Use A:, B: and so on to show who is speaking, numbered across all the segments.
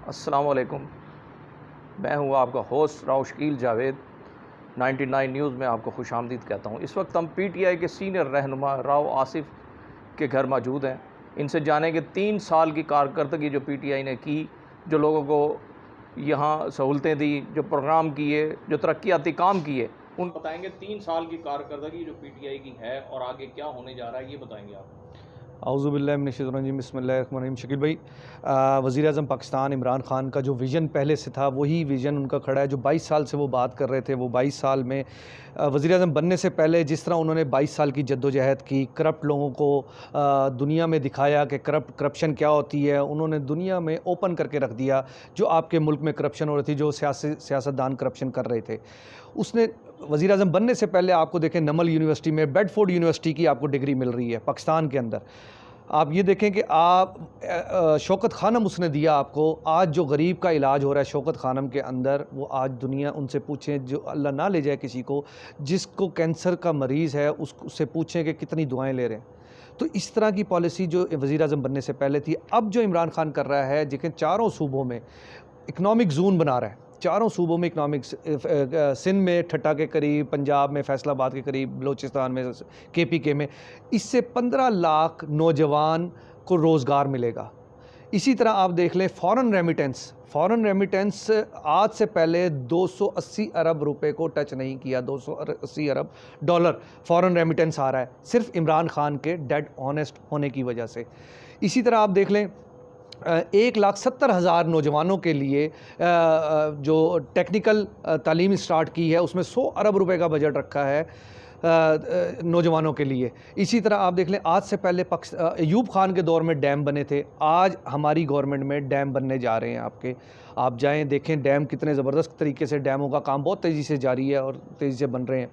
A: अस्सलाम वालेकुम। मैं हूँ आपका होस्ट राव शकील जावेद। 99 न्यूज़ में आपको खुशामदीद कहता हूँ। इस वक्त हम पीटीआई के सीनियर रहनुमा राव आसिफ के घर मौजूद हैं। इनसे जानेंगे 3 साल की कारकर्दगी जो पीटीआई ने की, जो लोगों को यहाँ सहूलतें दी, जो प्रोग्राम किए, जो तरक्याती काम किए, उन बताएंगे 3 साल की कारकर्दगी जो पीटीआई की है और आगे क्या होने जा रहा है, ये बताएंगे आप।
B: औज़ुबिल्लाहिमिनश्शैतानिर्रजीम बिस्मिल्लाहिर्रहमानिर्रहीम। शकील भाई, वज़ीर आज़म पाकिस्तान इमरान ख़ान का जो विज़न पहले से था वही विज़न उनका खड़ा है। जो 22 साल से वो बात कर रहे थे, वो 22 साल में वज़ीर आज़म बनने से पहले जिस तरह उन्होंने 22 साल की जद्दोजहद की, करप्ट लोगों को दुनिया में दिखाया कि करप्शन क्या होती है, उन्होंने दुनिया में ओपन करके रख दिया जो आपके मुल्क में करप्शन हो रही थी, जो सियासतदान करप्शन कर रहे थे। उसने वज़ीर आज़म बनने से पहले आपको देखें, नमल यूनिवर्सिटी में, बेडफोर्ड यूनिवर्सिटी की आपको डिग्री मिल रही है पाकिस्तान के अंदर। आप ये देखें कि आप शौकत खानम उसने दिया आपको। आज जो गरीब का इलाज हो रहा है शौकत खानम के अंदर, वो आज दुनिया उनसे पूछें, जो अल्लाह ना ले जाए किसी को, जिसको कैंसर का मरीज़ है उससे पूछें कि कितनी दुआएं ले रहे हैं। तो इस तरह की पॉलिसी जो वज़ीर आज़म बनने से पहले थी, अब जो इमरान खान कर रहा है, देखें चारों सूबों में इकनॉमिक जोन बना रहा है। चारों सूबों में इकनॉमिक्स, सिंध में ठट्टा के करीब, पंजाब में फैसलाबाद के करीब, बलोचिस्तान में केपीके में, इससे 15 लाख नौजवान को रोज़गार मिलेगा। इसी तरह आप देख लें फ़ॉरेन रेमिटेंस आज से पहले 280 अरब रुपए को टच नहीं किया। 280 अरब डॉलर फ़ॉरेन रेमिटेंस आ रहा है सिर्फ इमरान खान के डेड ऑनेस्ट होने की वजह से। इसी तरह आप देख लें 1,70,000 नौजवानों के लिए जो टेक्निकल तालीम स्टार्ट की है, उसमें 100 अरब रुपए का बजट रखा है नौजवानों के लिए। इसी तरह आप देख लें, आज से पहले अयूब खान के दौर में डैम बने थे, आज हमारी गवर्नमेंट में डैम बनने जा रहे हैं आपके। आप जाएं देखें डैम कितने ज़बरदस्त तरीके से, डैमों का काम बहुत तेज़ी से जारी है और तेज़ी से बन रहे हैं।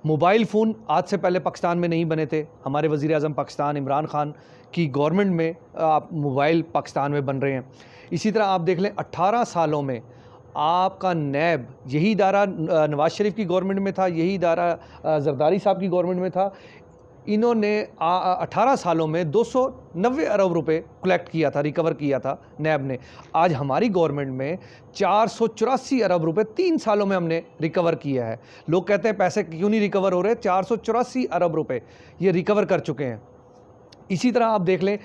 B: मोबाइल फ़ोन आज से पहले पाकिस्तान में नहीं बने थे। हमारे वज़ीर आज़म पाकिस्तान इमरान खान की गवर्नमेंट में आप मोबाइल पाकिस्तान में बन रहे हैं। इसी तरह आप देख लें 18 सालों में आपका नैब, यही इदारा नवाज़ शरीफ की गवर्नमेंट में था, यही इदारा ज़रदारी साहब की गवर्नमेंट में था। इन्होंने 18 सालों में 290 अरब रुपए कलेक्ट किया था, रिकवर किया था नैब ने। आज हमारी गवर्नमेंट में 484 अरब रुपए 3 सालों में हमने रिकवर किया है। लोग कहते हैं पैसे क्यों नहीं रिकवर हो रहे, 484 अरब रुपए ये रिकवर कर चुके हैं। इसी तरह आप देख लें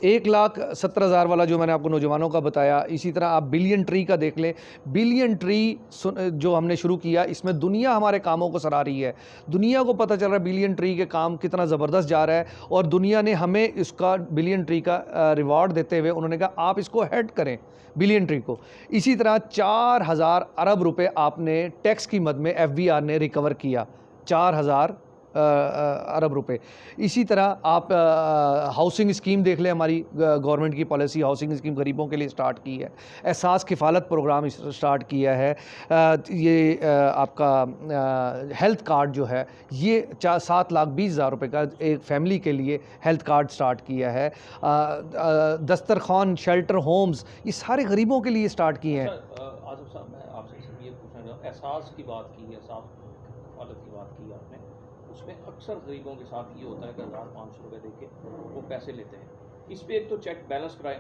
B: 1,70,000 वाला जो मैंने आपको नौजवानों का बताया। इसी तरह आप बिलियन ट्री का देख लें। बिलियन ट्री जो हमने शुरू किया, इसमें दुनिया हमारे कामों को सराह रही है। दुनिया को पता चल रहा है बिलियन ट्री के काम कितना ज़बरदस्त जा रहा है, और दुनिया ने हमें इसका बिलियन ट्री का रिवॉर्ड देते हुए उन्होंने कहा आप इसको हेड करें बिलियन ट्री को। इसी तरह 4,000 अरब रुपये आपने टैक्स की मद में FBR ने रिकवर किया, 4,000 अरब रुपए। इसी तरह आप हाउसिंग स्कीम देख लें, हमारी गवर्नमेंट की पॉलिसी हाउसिंग स्कीम गरीबों के लिए स्टार्ट की है। एहसास किफ़ालत प्रोग्राम स्टार्ट किया है। ये आपका हेल्थ कार्ड जो है, ये 7,20,000 रुपये का एक फैमिली के लिए हेल्थ कार्ड स्टार्ट किया है। दस्तरखान, शेल्टर होम्स, ये सारे गरीबों के लिए स्टार्ट किए हैं।
A: आसिफ साहब, मैं आपसे ये पूछना चाहूँ, एहसास की बात की है, एहसास किफ़ालत की बात की आपने, उसमें अक्सर गरीबों के साथ ये होता है कि 1,500 रुपये दे के वो पैसे लेते हैं। इस पर एक तो चेक बैलेंस कराएं,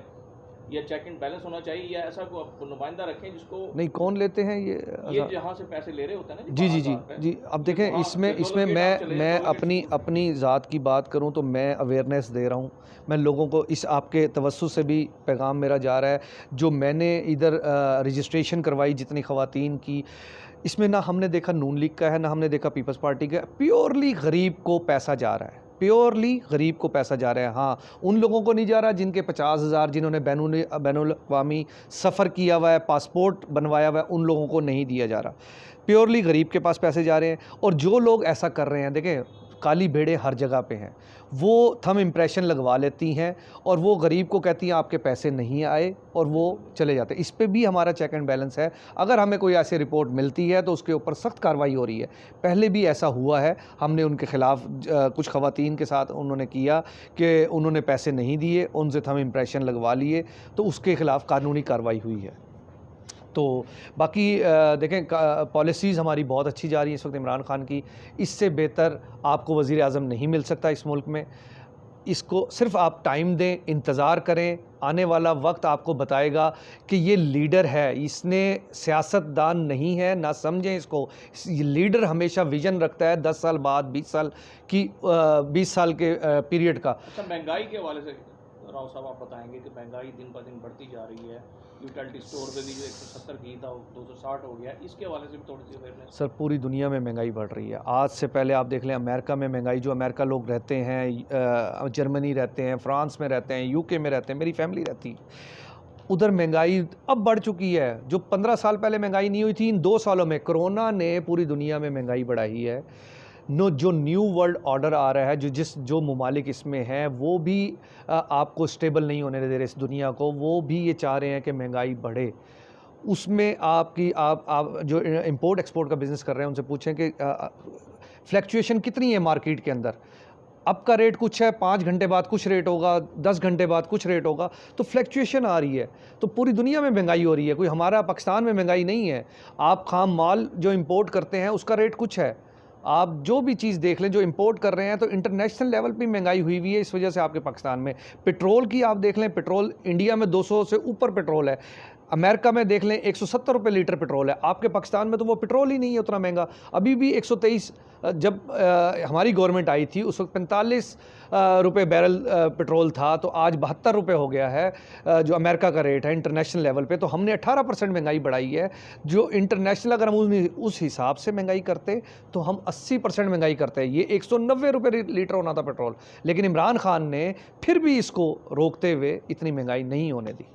A: या चेक एंड बैलेंस होना चाहिए, या ऐसा कोई नुमाइंदा रखें जिसको।
B: नहीं, कौन लेते हैं ये
A: जहाँ से पैसे ले रहे होते हैं ना
B: जी जी जी जी। अब देखें, इसमें मैं अपनी ज़ात की बात करूं तो मैं अवेयरनेस दे रहा हूं। मैं लोगों को इस आपके तवज्जुह से भी पैगाम मेरा जा रहा है। जो मैंने इधर रजिस्ट्रेशन करवाई जितनी ख़वातीन की, इसमें ना हमने देखा नून लीग का है, ना हमने देखा पीपल्स पार्टी का। प्योरली गरीब को पैसा जा रहा है, प्योरली गरीब को पैसा जा रहा है। हाँ, उन लोगों को नहीं जा रहा जिनके 50,000, जिन्होंने बैनुल-अक़वामी सफ़र किया हुआ है, पासपोर्ट बनवाया हुआ है, उन लोगों को नहीं दिया जा रहा। प्योरली गरीब के पास पैसे जा रहे हैं। और जो लोग ऐसा कर रहे हैं, देखें काली भेड़ें हर जगह पे हैं, वो थंब इम्प्रेशन लगवा लेती हैं और वो गरीब को कहती हैं आपके पैसे नहीं आए, और वो चले जाते हैं। इस पे भी हमारा चेक एंड बैलेंस है। अगर हमें कोई ऐसी रिपोर्ट मिलती है तो उसके ऊपर सख्त कार्रवाई हो रही है। पहले भी ऐसा हुआ है, हमने उनके ख़िलाफ़ कुछ ख़वातीन के साथ उन्होंने किया कि उन्होंने पैसे नहीं दिए, उनसे थंब इम्प्रेशन लगवा लिए, तो उसके ख़िलाफ़ कानूनी कार्रवाई हुई है। तो बाकी देखें पॉलिसीज़ हमारी बहुत अच्छी जा रही हैं इस वक्त इमरान खान की। इससे बेहतर आपको वज़ीर आज़म नहीं मिल सकता इस मुल्क में। इसको सिर्फ आप टाइम दें, इंतज़ार करें, आने वाला वक्त आपको बताएगा कि ये लीडर है, इसने सियासतदान नहीं है, ना समझें इसको। ये लीडर हमेशा विजन रखता है 10 साल बाद, 20 साल की 20 साल के पीरियड का।
A: अच्छा, महंगाई के हवाले से राव साहब आप बताएंगे कि महंगाई दिन ब दिन बढ़ती जा रही है, यूटिलिटी स्टोर पे भी जो 170 घी था 260 हो गया, इसके हवाले से भी थोड़ी सी अवेयरनेस।
B: सर पूरी दुनिया में महंगाई बढ़ रही है। आज से पहले आप देख लें अमेरिका में महंगाई, जो अमेरिका लोग रहते हैं, जर्मनी रहते हैं, फ्रांस में रहते हैं, यूके में रहते हैं, मेरी फैमिली रहती है, उधर महंगाई अब बढ़ चुकी है। जो 15 साल पहले महंगाई नहीं हुई थी, इन 2 सालों में कोरोना ने पूरी दुनिया में महंगाई बढ़ाई है। जो न्यू वर्ल्ड ऑर्डर आ रहा है, जो ममालिक इसमें हैं, वो भी आपको स्टेबल नहीं होने दे रहे इस दुनिया को, वो भी ये चाह रहे हैं कि महंगाई बढ़े। उसमें आप जो इंपोर्ट एक्सपोर्ट का बिज़नेस कर रहे हैं उनसे पूछें कि फ्लैक्चुएशन कितनी है मार्केट के अंदर। अब का रेट कुछ है, 5 घंटे बाद कुछ रेट होगा, 10 घंटे बाद कुछ रेट होगा, तो फ्लैक्चुएशन आ रही है। तो पूरी दुनिया में महंगाई हो रही है, कोई हमारा पाकिस्तान में महंगाई नहीं है। आप खाम माल जो इंपोर्ट करते हैं उसका रेट कुछ है, आप जो भी चीज़ देख लें जो इंपोर्ट कर रहे हैं, तो इंटरनेशनल लेवल पे महंगाई हुई हुई है। इस वजह से आपके पाकिस्तान में पेट्रोल की आप देख लें, पेट्रोल इंडिया में 200 से ऊपर पेट्रोल है, अमेरिका में देख लें 170 रुपये लीटर पेट्रोल है, आपके पाकिस्तान में तो वो पेट्रोल ही नहीं है उतना महंगा। अभी भी 123 जब हमारी गवर्नमेंट आई थी उस वक्त 45 रुपये बैरल पेट्रोल था, तो आज 72 रुपये हो गया है जो अमेरिका का रेट है इंटरनेशनल लेवल पे। तो हमने 18% महंगाई बढ़ाई है, जो इंटरनेशनल अगर हम उस हिसाब से महंगाई करते तो हम 80% महंगाई करते हैं। ये 190 रुपये लीटर होना था पेट्रोल, लेकिन इमरान खान ने फिर भी इसको रोकते हुए इतनी महंगाई नहीं होने दी।